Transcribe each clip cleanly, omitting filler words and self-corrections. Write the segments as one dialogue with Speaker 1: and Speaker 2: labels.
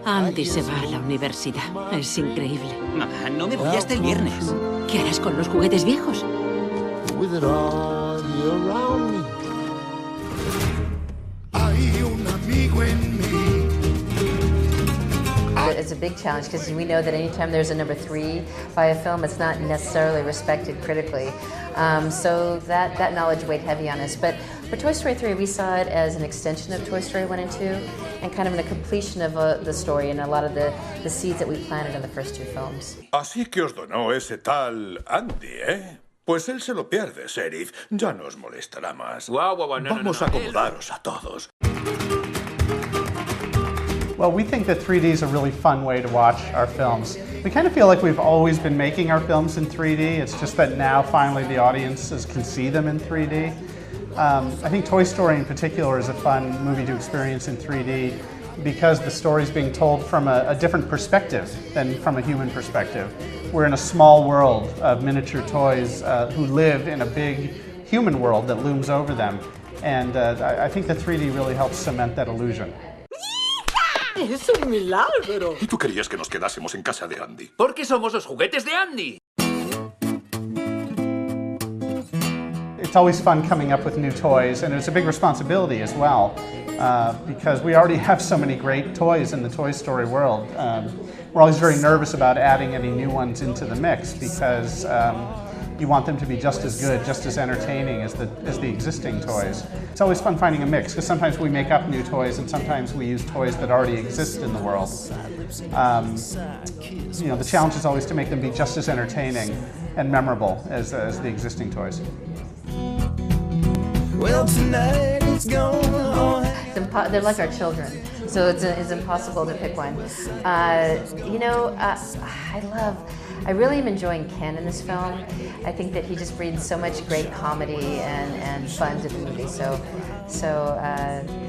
Speaker 1: Andy se va a la universidad. Es increíble.
Speaker 2: Mamá, no me voy hasta el viernes.
Speaker 1: ¿Qué harás con los juguetes viejos?
Speaker 3: With it all around me. Hay un amigo en mí.
Speaker 4: It's a big challenge because we know that anytime there's a number 3 by a film, it's not necessarily respected critically. So that knowledge weighed heavy on us. But for Toy Story 3, we saw it as an extension of Toy Story 1 and 2 and kind of a completion of the story and a lot of the seeds that we planted in the first 2 films.
Speaker 5: Así que os donó ese tal Andy, ¿eh? Pues él se lo pierde, Sheriff. Ya no os molestará más.
Speaker 2: No,
Speaker 5: Vamos a acomodaros a todos.
Speaker 6: Well, we think that 3D is a really fun way to watch our films. We kind of feel like we've always been making our films in 3D. It's just that now finally the audiences can see them in 3D. I think Toy Story in particular is a fun movie to experience in 3D because the story is being told from a different perspective than from a human perspective. We're in a small world of miniature toys who live in a big human world that looms over them. And I think the 3D really helps cement that illusion.
Speaker 1: ¡Es un milagro!
Speaker 5: ¿Y tú querías que nos quedásemos en casa de Andy?
Speaker 2: Porque somos los juguetes de Andy.
Speaker 6: It's always fun coming up with new toys, and it's a big responsibility as well, because we already have so many great toys in the Toy Story world. We're always very nervous about adding any new ones into the mix because you want them to be just as good, just as entertaining as the existing toys. It's always fun finding a mix, because sometimes we make up new toys and sometimes we use toys that already exist in the world. You know, the challenge is always to make them be just as entertaining and memorable as the existing toys.
Speaker 3: Well, tonight it's going on.
Speaker 4: They're like our children, so it's impossible to pick one. You know, I really am enjoying Ken in this film. I think that he just brings so much great comedy and fun to the movie. So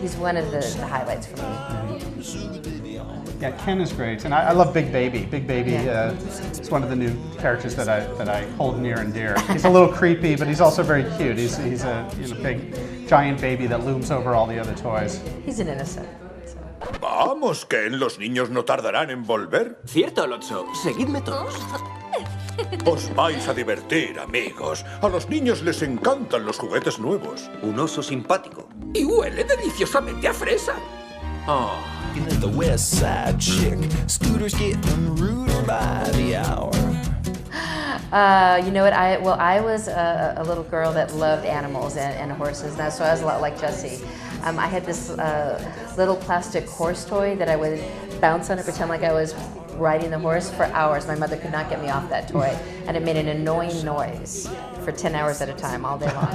Speaker 4: he's one of the highlights for me.
Speaker 6: Yeah, Ken is great, and I love Big Baby. Big Baby is one of the new characters that I hold near and dear. He's a little creepy, but he's also very cute. He's a big, giant baby that looms over all the other toys.
Speaker 4: He's an innocent.
Speaker 5: Vamos, Ken, los niños no tardarán en volver.
Speaker 2: Cierto, Alonso. Seguidme todos.
Speaker 5: Os vais a divertir, amigos. A los niños les encantan los juguetes nuevos.
Speaker 2: Un oso simpático. Y huele deliciosamente a fresa. Oh.
Speaker 3: The West Side chick, scooters getting ruder by the hour.
Speaker 4: You know what? I was a little girl that loved animals and horses, and so I was a lot like Jessie. I had this little plastic horse toy that I would bounce on and pretend like I was riding the horse for hours. My mother could not get me off that toy, and it made an annoying noise for 10 hours at a time, all day long.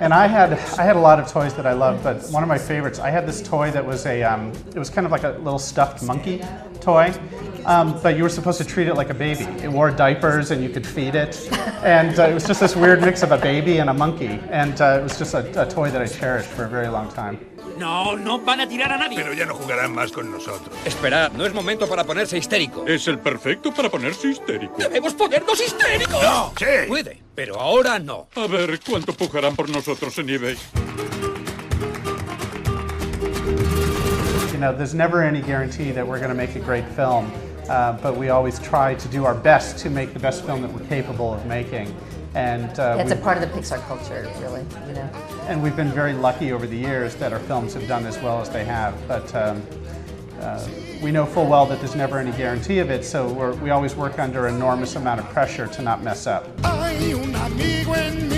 Speaker 6: And I had a lot of toys that I loved, but one of my favorites, I had this toy that was it was kind of like a little stuffed monkey toy, but you were supposed to treat it like a baby. It wore diapers and you could feed it, and it was just this weird mix of a baby and a monkey, and it was just a toy that I cherished for a very long time.
Speaker 2: No, no van a tirar a nadie.
Speaker 5: Pero ya no jugarán más con nosotros.
Speaker 7: Esperad, no es momento para ponerse histérico.
Speaker 5: Es el perfecto para ponerse histérico.
Speaker 2: ¡Debemos ponernos histéricos!
Speaker 5: ¡No! ¡Sí!
Speaker 7: Puede, pero ahora no.
Speaker 5: A ver, ¿cuánto pujarán por nosotros en eBay?
Speaker 6: You know, there's never any guarantee that we're going to make a great film, but we always try to do our best to make the best film that we're capable of making. And
Speaker 4: It's a part of the Pixar culture, really, you know.
Speaker 6: And we've been very lucky over the years that our films have done as well as they have, but we know full well that there's never any guarantee of it, so we always work under an enormous amount of pressure to not mess up.
Speaker 3: Hay un amigo en